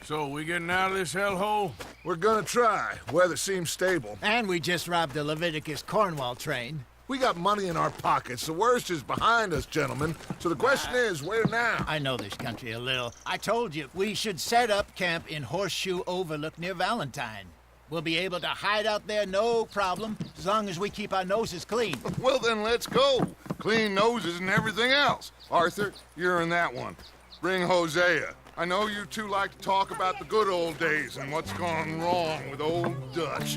So, we getting out of this hellhole? We're gonna try. Weather seems stable. And we just robbed the Leviticus Cornwall train. We got money in our pockets. The worst is behind us, gentlemen. So the question is, where now? I know this country a little. I told you, we should set up camp in Horseshoe Overlook near Valentine. We'll be able to hide out there, no problem, as long as we keep our noses clean. Well, then let's go. Clean noses and everything else. Arthur, you're in that one. Bring Hosea. I know you two like to talk about the good old days and what's gone wrong with old Dutch.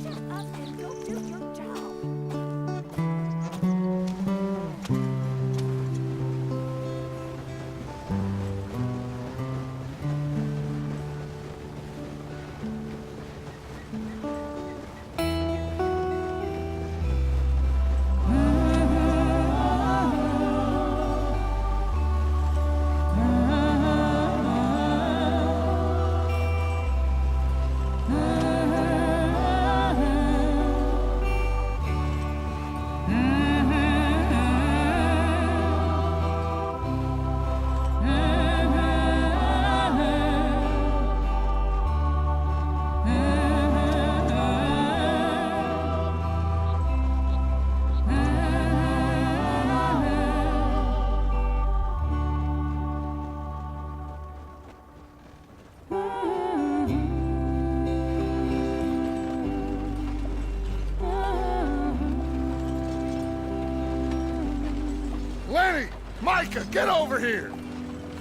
Lenny! Micah, get over here!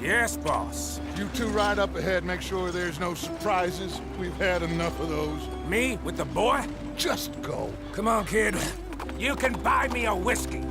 Yes, boss. You two ride up ahead, make sure there's no surprises. We've had enough of those. Me with the boy? Just go. Come on, kid. You can buy me a whiskey.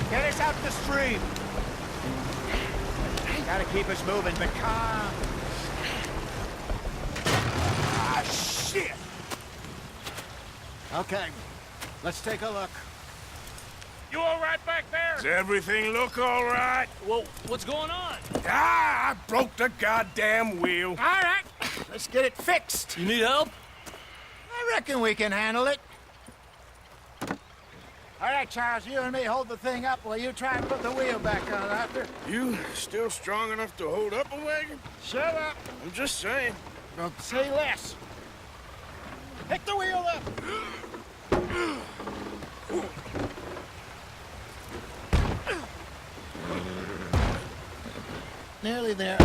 Get us out the stream. Gotta keep us moving, but calm. Ah, shit! Okay, let's take a look. You all right back there? Does everything look all right? Well, what's going on? Ah, I broke the goddamn wheel. All right, let's get it fixed. You need help? I reckon we can handle it. All right, Charles, you and me hold the thing up while you try and put the wheel back on, Arthur. You still strong enough to hold up a wagon? Shut up. I'm just saying. Don't say less. Pick the wheel up. Nearly there.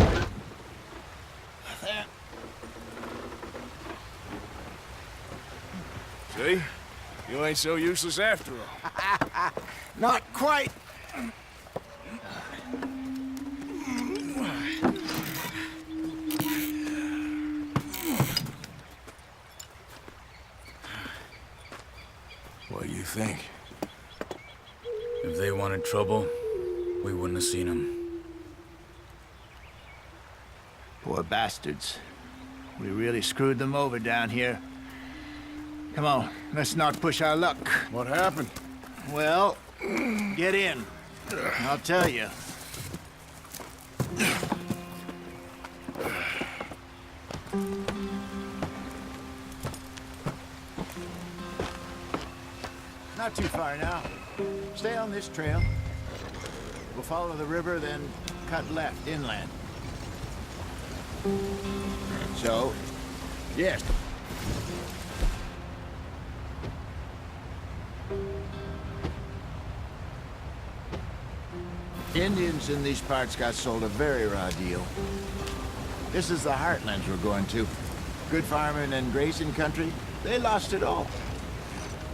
There. See? You ain't so useless after all. Not quite. What do you think? If they wanted trouble, we wouldn't have seen them. Poor bastards. We really screwed them over down here. Come on, let's not push our luck. What happened? Well, get in. I'll tell you. Not too far now. Stay on this trail. We'll follow the river, then cut left inland. So, yes. Indians in these parts got sold a very raw deal. This is the heartlands we're going to. Good farming and grazing country, they lost it all.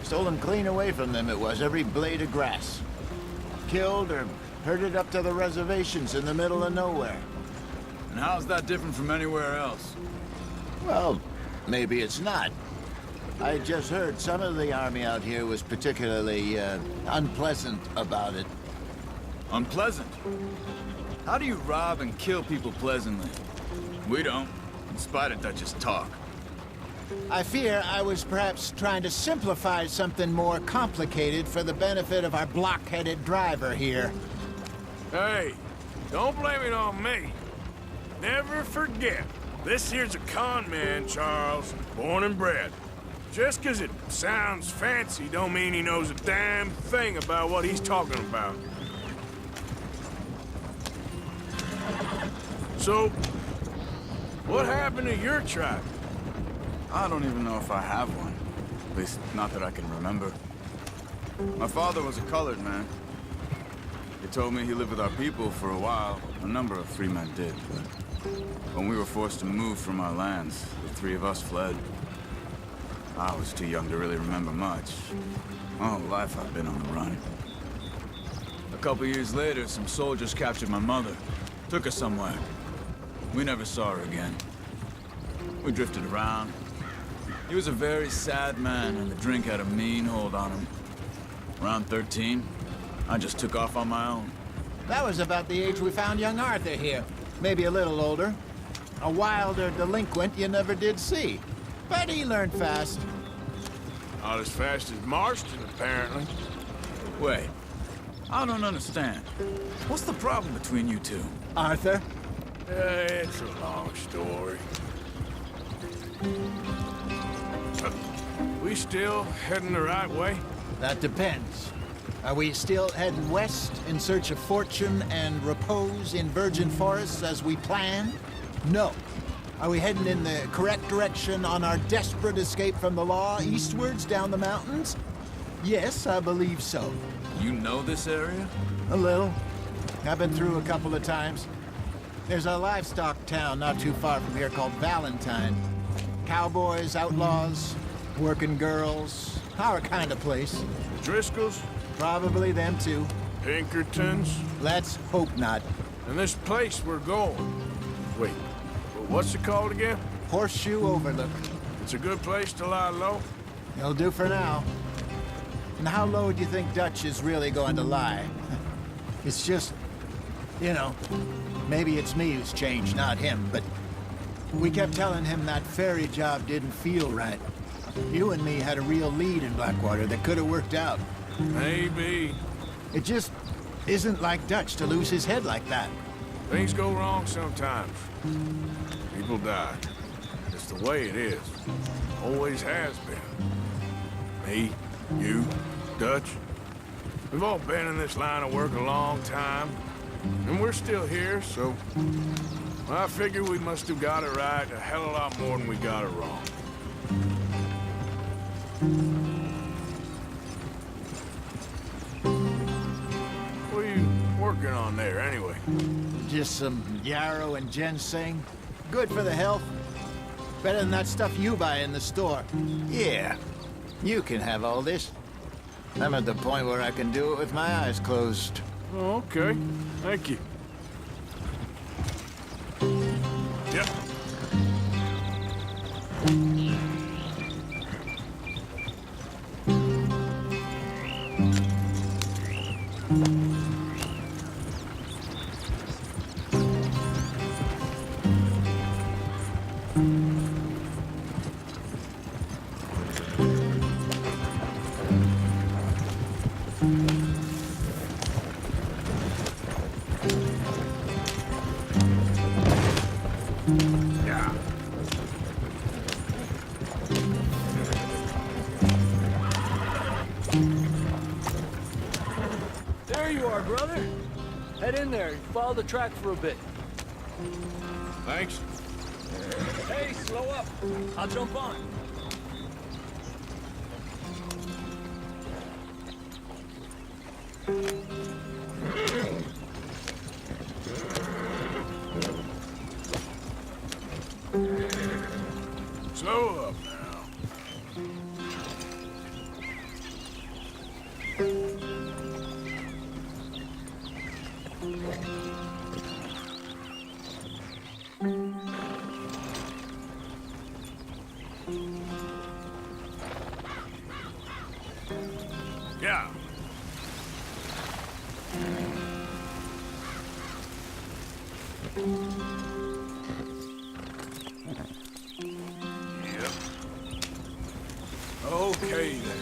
Stolen clean away from them it was, every blade of grass. Killed or herded up to the reservations in the middle of nowhere. And how's that different from anywhere else? Well, maybe it's not. I just heard some of the army out here was particularly unpleasant about it. Unpleasant? How do you rob and kill people pleasantly? We don't, in spite of Dutch's talk. I fear I was perhaps trying to simplify something more complicated for the benefit of our block-headed driver here. Hey, don't blame it on me. Never forget, this here's a con man, Charles, born and bred. Just 'cause it sounds fancy don't mean he knows a damn thing about what he's talking about. So, what happened to your tribe? I don't even know if I have one. At least, not that I can remember. My father was a colored man. He told me he lived with our people for a while. A number of free men did, but when we were forced to move from our lands, the three of us fled. I was too young to really remember much. My whole life I've been on the run. A couple years later, some soldiers captured my mother. Took her somewhere. We never saw her again. We drifted around. He was a very sad man, and the drink had a mean hold on him. Around 13, I just took off on my own. That was about the age we found young Arthur here. Maybe a little older. A wilder delinquent you never did see. But he learned fast. Not as fast as Marston, apparently. Wait, I don't understand. What's the problem between you two? Arthur? It's a long story. We still heading the right way? That depends. Are we still heading west in search of fortune and repose in virgin forests as we planned? No. Are we heading in the correct direction on our desperate escape from the law eastwards down the mountains? Yes, I believe so. You know this area? A little. I've been through a couple of times. There's a livestock town not too far from here called Valentine. Cowboys, outlaws, working girls, our kind of place. Driscoll's? Probably them too. Pinkertons? Let's hope not. And this place we're going. Wait, what's it called again? Horseshoe Overlook. It's a good place to lie low? It'll do for now. And how low do you think Dutch is really going to lie? It's just, you know, maybe it's me who's changed, not him, but we kept telling him that ferry job didn't feel right. You and me had a real lead in Blackwater that could have worked out. Maybe. It just isn't like Dutch to lose his head like that. Things go wrong sometimes. People die. It's the way it is. Always has been. Me, you, Dutch. We've all been in this line of work a long time. And we're still here, so... I figure we must have got it right a hell of a lot more than we got it wrong. What are you working on there, anyway? Just some yarrow and ginseng. Good for the health. Better than that stuff you buy in the store. Yeah, you can have all this. I'm at the point where I can do it with my eyes closed. Oh, okay. Thank you. Yep. Yeah. There you are, brother. Head in there and follow the track for a bit. Thanks. Hey, slow up. I'll jump on. Slow up now. Okay, then.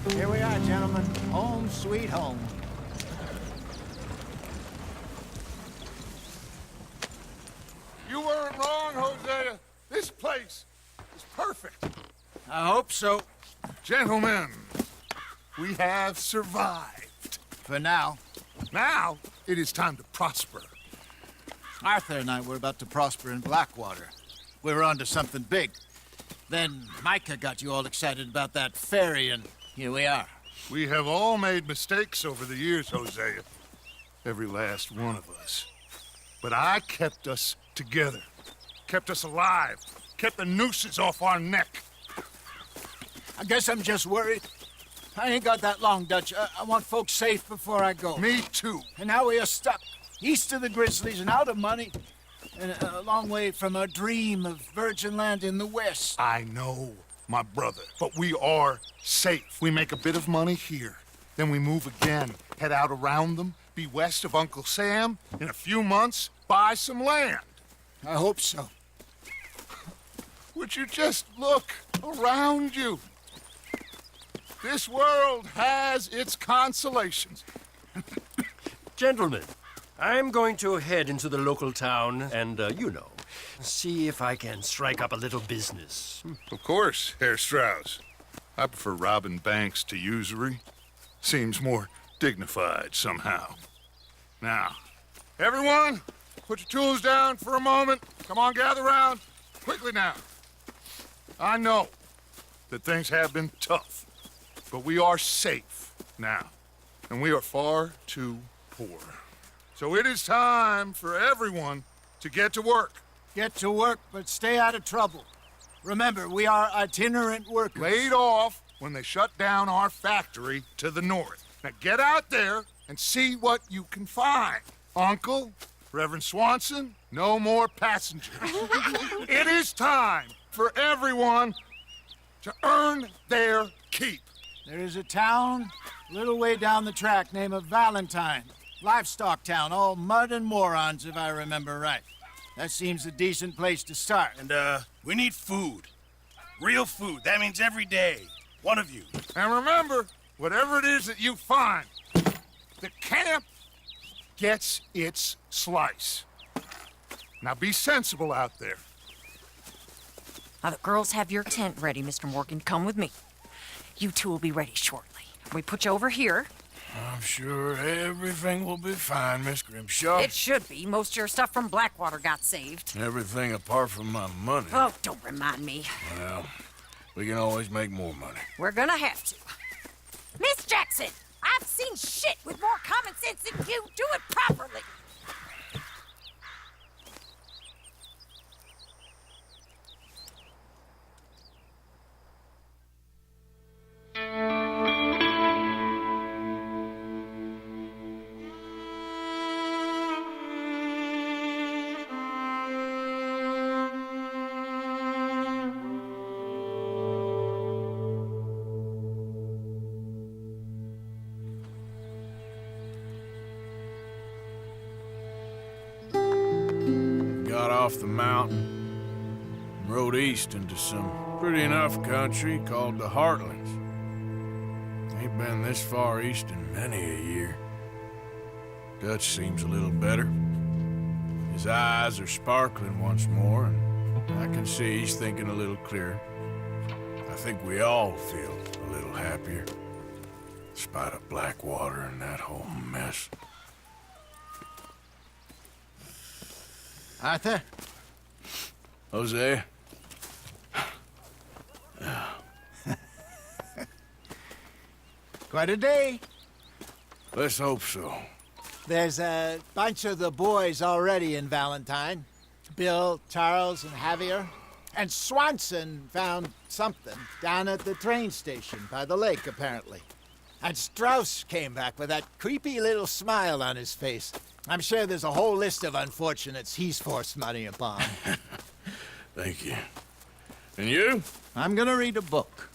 Here we are, gentlemen. Home sweet home. You weren't wrong, Hosea. This place is perfect. I hope so. Gentlemen, we have survived. For now. Now, it is time to prosper. Arthur and I were about to prosper in Blackwater. We were onto something big. Then Micah got you all excited about that ferry, and here we are. We have all made mistakes over the years, Hosea. Every last one of us. But I kept us together. Kept us alive. Kept the nooses off our neck. I guess I'm just worried. I ain't got that long, Dutch. I want folks safe before I go. Me too. And now we are stuck, east of the Grizzlies and out of money, and a long way from our dream of virgin land in the west. I know, my brother, but we are safe. We make a bit of money here. Then we move again, head out around them, be west of Uncle Sam. In a few months, buy some land. I hope so. Would you just look around you? This world has its consolations. Gentlemen, I'm going to head into the local town and, see if I can strike up a little business. Of course, Herr Strauss. I prefer robbing banks to usury. Seems more dignified somehow. Now, everyone, put your tools down for a moment. Come on, gather round. Quickly now. I know that things have been tough, but we are safe now, and we are far too poor. So it is time for everyone to get to work. Get to work, but stay out of trouble. Remember, we are itinerant workers. Laid off when they shut down our factory to the north. Now get out there and see what you can find. Uncle, Reverend Swanson, no more passengers. It is time for everyone to earn their keep. There is a town a little way down the track named Valentine. Livestock town, all mud and morons, if I remember right. That seems a decent place to start. And, we need food. Real food. That means every day. One of you. And remember, whatever it is that you find, the camp gets its slice. Now be sensible out there. Now the girls have your tent ready, Mr. Morgan. Come with me. You two will be ready shortly. We put you over here. I'm sure everything will be fine, Miss Grimshaw. It should be. Most of your stuff from Blackwater got saved. Everything apart from my money. Oh, don't remind me. Well, we can always make more money. We're gonna have to. Miss Jackson, I've seen shit with more common sense than you. Do it properly. Got off the mountain and rode east into some pretty enough country called the Heartlands. Ain't been this far east in many a year. Dutch seems a little better. His eyes are sparkling once more, and I can see he's thinking a little clearer. I think we all feel a little happier, in spite of Blackwater and that whole mess. Arthur? Hosea? Quite a day. Let's hope so. There's a bunch of the boys already in Valentine. Bill, Charles, and Javier. And Swanson found something down at the train station by the lake, apparently. And Strauss came back with that creepy little smile on his face. I'm sure there's a whole list of unfortunates he's forced money upon. Thank you. And you? I'm gonna read a book.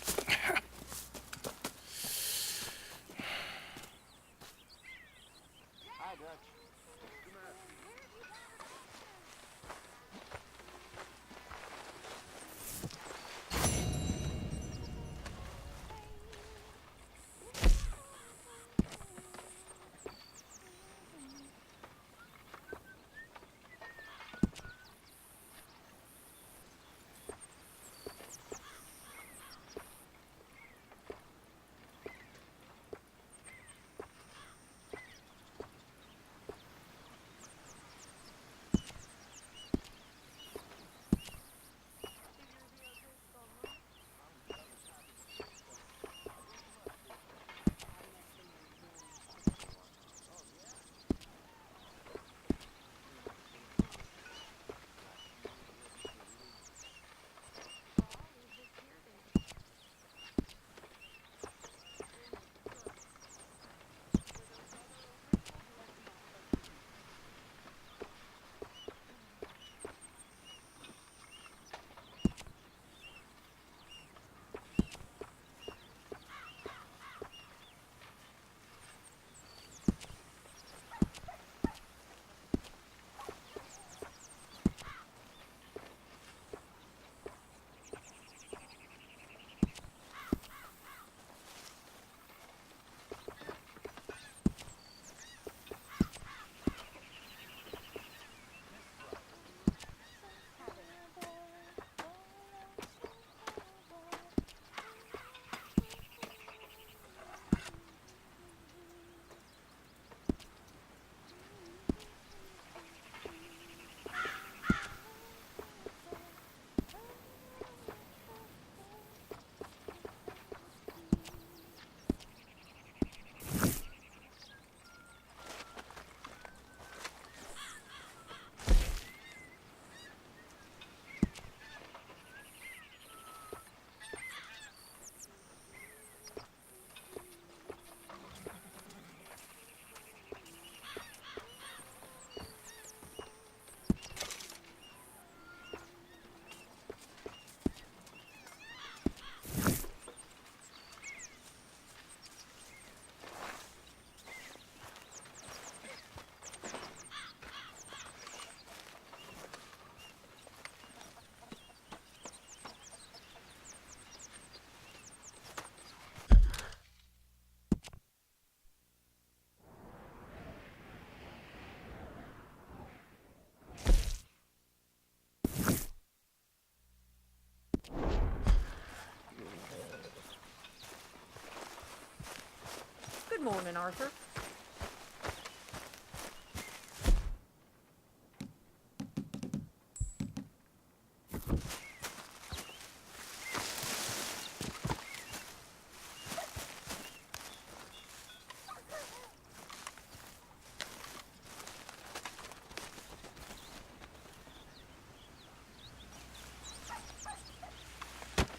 Good morning, Arthur.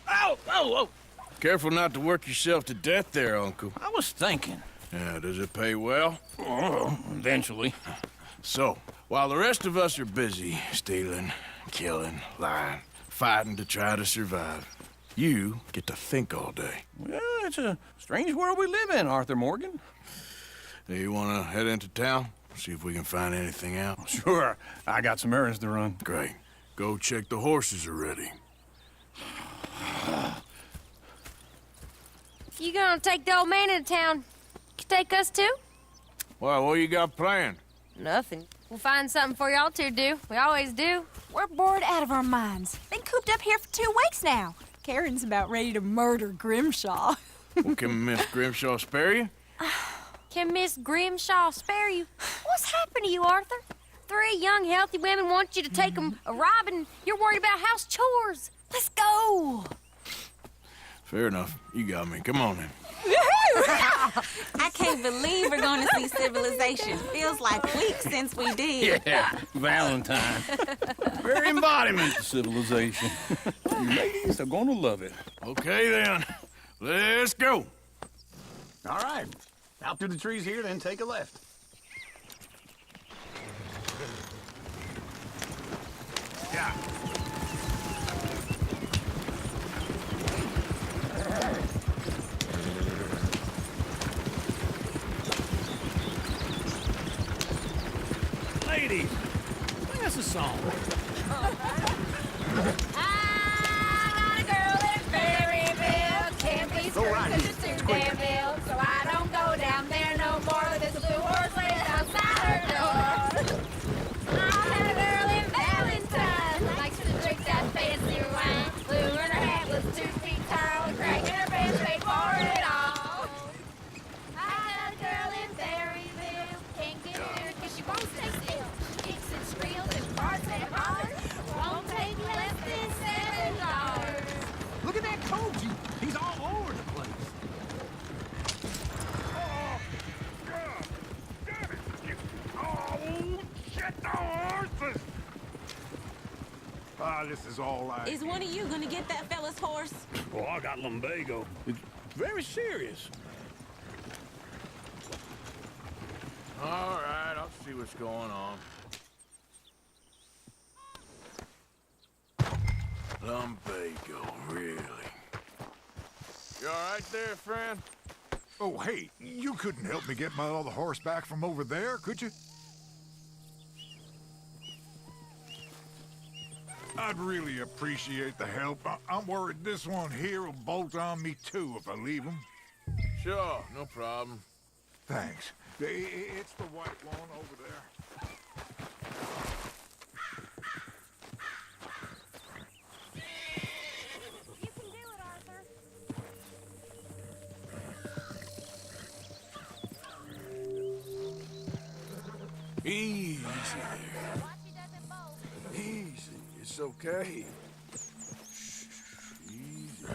Ow! Oh, oh! Careful not to work yourself to death there, Uncle. I was thinking. Yeah, does it pay well? Oh, eventually. So, while the rest of us are busy stealing, killing, lying, fighting to try to survive, you get to think all day. Well, it's a strange world we live in, Arthur Morgan. Do you want to head into town? See if we can find anything out? Sure. I got some errands to run. Great. Go check the horses are ready. You gonna take the old man into town? You take us too? Well, what you got planned? Nothing. We'll find something for y'all to do. We always do. We're bored out of our minds. Been cooped up here for 2 weeks now. Karen's about ready to murder Grimshaw. Well, can Miss Grimshaw spare you? Can Miss Grimshaw spare you? What's happened to you, Arthur? 3 young, healthy women want you to take them a robbing. You're worried about house chores. Let's go. Fair enough. You got me. Come on then. Woohoo! I can't believe we're going to see civilization. Feels like weeks since we did. Yeah, Valentine. Very embodiment of civilization. You ladies are gonna love it. Okay, then. Let's go. All right. Out through the trees here, then take a left. Yeah. Ladies, sing us a song. I got a girl in Berryville. Can't be screwed 'cause it's too damn ill. So I don't go down there no more. There's a blue horse laying outside her door. I had a girl in Valentine. Likes to drink that fancy wine. Blue in her hat was 2 feet tall. And crack in her pants paid for it all. I had a girl in Berryville. Can't get her 'cause she won't stay still. She kicks and squeals and farts and hollers. Won't take less than $7. Look at that Koji. He's all over the place. This is all I... Is one of you going to get that fella's horse? Well, I got lumbago. It's very serious. All right, I'll see what's going on. Lumbago, really? You all right there, friend? Oh, hey, you couldn't help me get my other horse back from over there, could you? I'd really appreciate the help. I'm worried this one here will bolt on me too if I leave him. Sure, no problem. Thanks. It's the white one over there. You can do it, Arthur. Easy there. Watch he doesn't bolt. Easy. It's okay. Easy.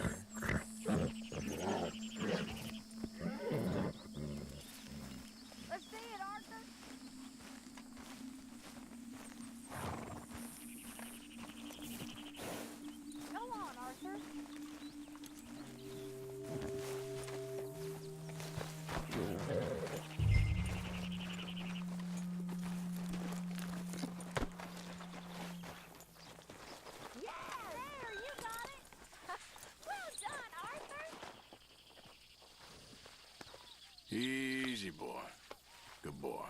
Let's see it, Arthur. Go on, Arthur. Yeah, there, you got it. Well done, Arthur. Easy, boy. Good boy.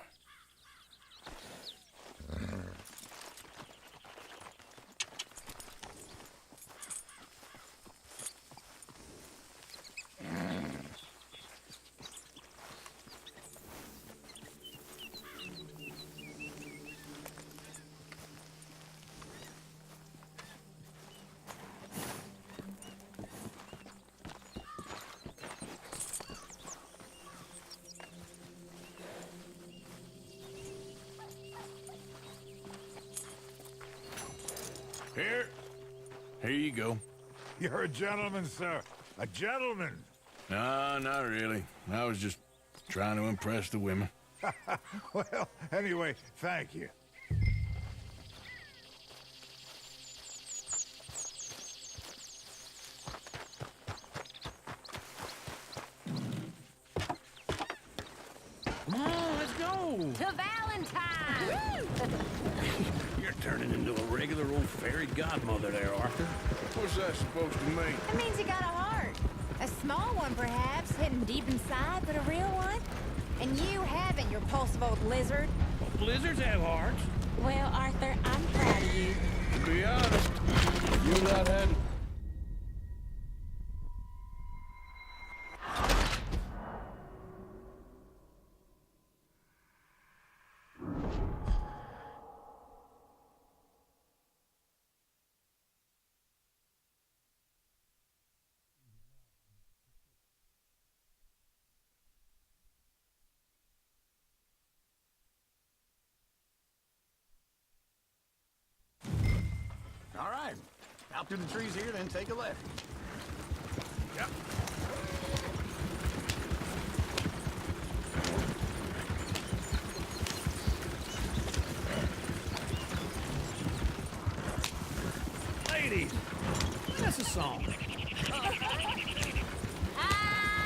Here you go. You're a gentleman, sir. A gentleman. No, not really. I was just trying to impress the women. Well, anyway, thank you. Come on, let's go. To Valentine. You're turning into a regular old fairy godmother there, Arthur. What's that supposed to mean? It means you got a heart. A small one, perhaps, hidden deep inside, but a real one. And you haven't, you repulsive old lizard. Well, blizzards have hearts. Well, Arthur, I'm proud of you. To be honest, you not had... All right. Out through the trees here, then take a left. Yep. ladies, that's a song. I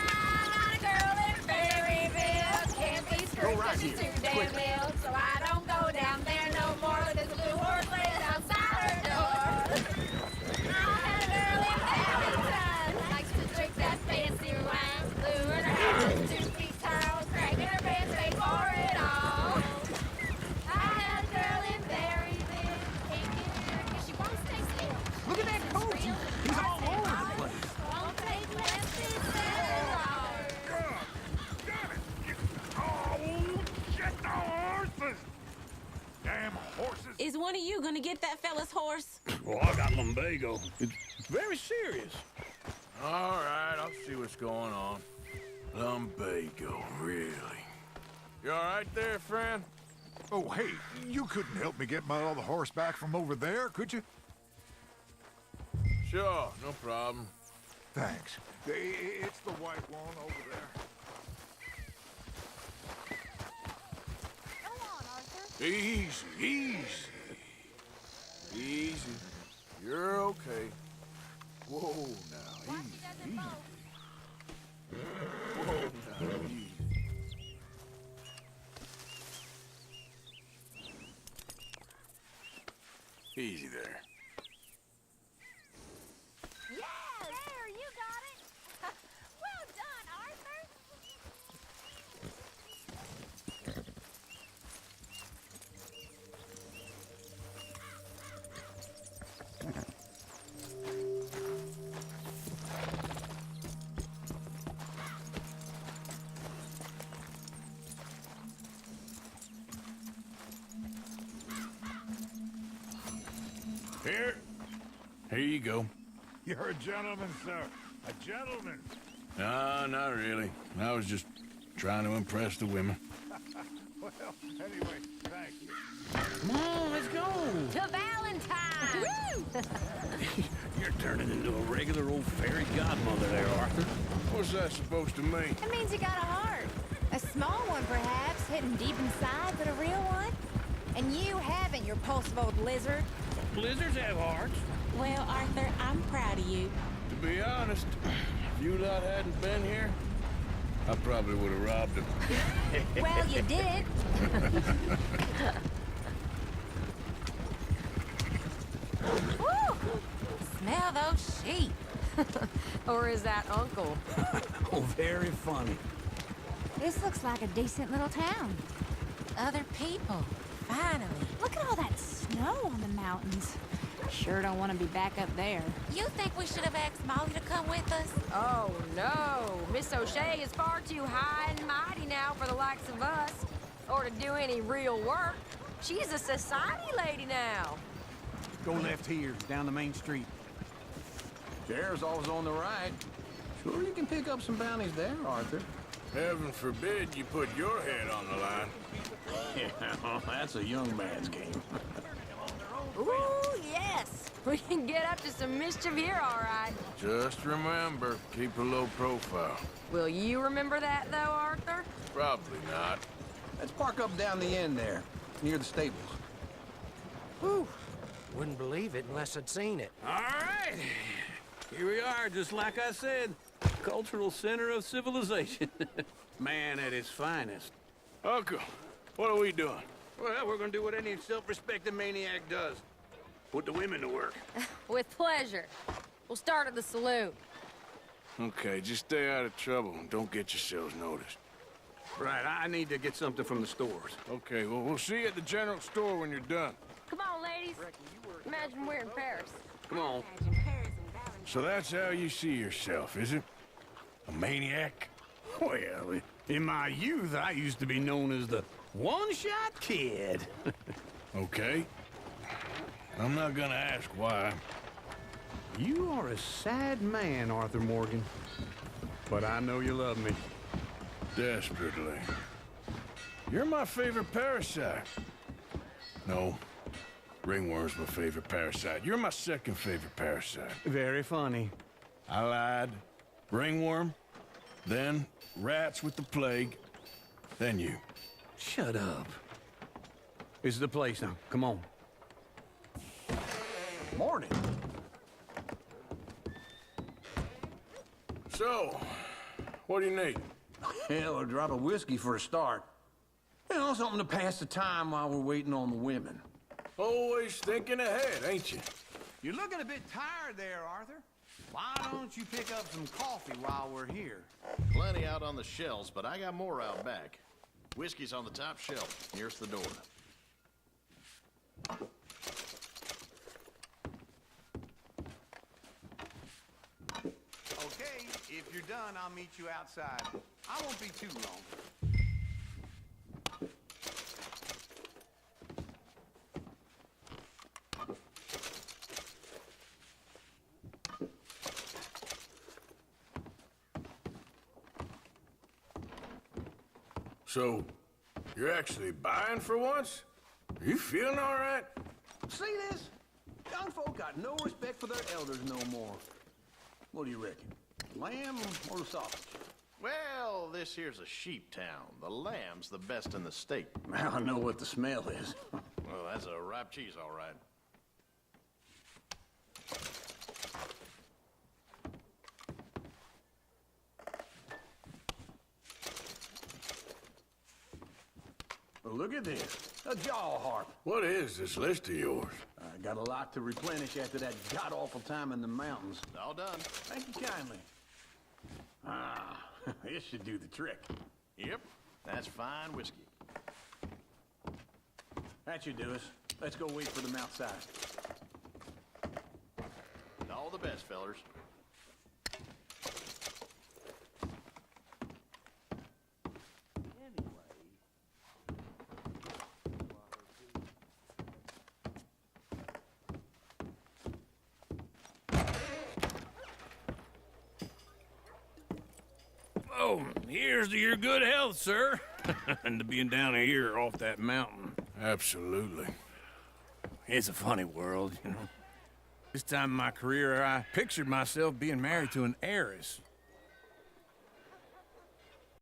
got a girl in Berryville. Can't be screwed 'cause she's too damn ill. So I don't go down there no more. There's a blue horse laying outside her door. I had a girl in Barrington. Likes to drink that fancy wine. Blue in her hair, 2 feet tall. Cracking her pants, paid for it all. I had a girl in Berryville. Can't get her 'cause she won't stay still. Look at that coach. He's all over the place. Won't take less than 7 hours. Oh, shit, the horses! Damn horses! Is one of you gonna get that fella's horse? Well, I got lumbago. It's very serious. All right, I'll see what's going on. Lumbago, really? You all right there, friend? Oh, hey, you couldn't help me get my other horse back from over there, could you? Sure, no problem. Thanks. It's the white one over there. Go on, Arthur. Easy, easy. Easy. You're okay. Whoa, now, easy, easy. Whoa, now, easy. Easy there. Yeah, there, you got it. Well done, Arthur. Here you go. You're a gentleman, sir. A gentleman. No, not really. I was just trying to impress the women. Well, anyway, thank you. Come on, let's go. To Valentine! You're turning into a regular old fairy godmother there, Arthur. What's that supposed to mean? It means you got a heart. A small one, perhaps, hidden deep inside, but a real one. And you haven't, you repulsive old lizard. Blizzards have hearts. Well, Arthur, I'm proud of you. To be honest, if you lot hadn't been here, I probably would have robbed him. Well, you did. Woo! Smell those sheep. Or is that Uncle? Oh, very funny. This looks like a decent little town. Other people. Finally. Look at all that snow on the mountains. Sure don't want to be back up there. You think we should have asked Molly to come with us? Oh, no. Miss O'Shea is far too high and mighty now for the likes of us. Or to do any real work. She's a society lady now. Go left here, down the main street. Sheriff's always on the right. Sure you can pick up some bounties there, Arthur. Heaven forbid you put your head on the line. Yeah, that's a young man's game. Ooh, yes. We can get up to some mischief here, all right. Just remember, keep a low profile. Will you remember that, though, Arthur? Probably not. Let's park up down the end there, near the stables. Whew. Wouldn't believe it unless I'd seen it. All right. Here we are, just like I said. Cultural center of civilization. Man at his finest. Uncle, what are we doing? Well, we're gonna do what any self-respecting maniac does. Put the women to work. With pleasure. We'll start at the saloon. Okay, just stay out of trouble and don't get yourselves noticed. Right, I need to get something from the stores. Okay, well, we'll see you at the general store when you're done. Come on, ladies. Imagine we're in Paris. Come on. So that's how you see yourself, is it? A maniac? Well, in my youth, I used to be known as the one-shot kid. Okay. I'm not gonna ask why. You are a sad man, Arthur Morgan. But I know you love me. Desperately. You're my favorite parasite. No. Ringworm's my favorite parasite. You're my second favorite parasite. Very funny. I lied. Ringworm, then rats with the plague, then you. Shut up. This is the place now. Come on. Morning. So, what do you need? Hell, a drop of whiskey for a start. You know, something to pass the time while we're waiting on the women. Always thinking ahead, ain't you? You're looking a bit tired there, Arthur. Why don't you pick up some coffee while we're here? Plenty out on the shelves, but I got more out back. Whiskey's on the top shelf, nearest the door. Okay, if you're done, I'll meet you outside. I won't be too long. So, you're actually buying for once? Are you feeling all right? See this? Young folk got no respect for their elders no more. What do you reckon? Lamb or the sausage? Well, this here's a sheep town. The lamb's the best in the state. I know what the smell is. Well, that's a ripe cheese, all right. Well, look at this. A jaw harp. What is this list of yours? I got a lot to replenish after that god-awful time in the mountains. All done. Thank you kindly. Ah, this should do the trick. Yep, that's fine whiskey. That should do us. Let's go wait for them outside. All the best, fellers. Oh, here's to your good health, sir. And to being down here off that mountain. Absolutely. It's a funny world, you know. This time in my career, I pictured myself being married to an heiress.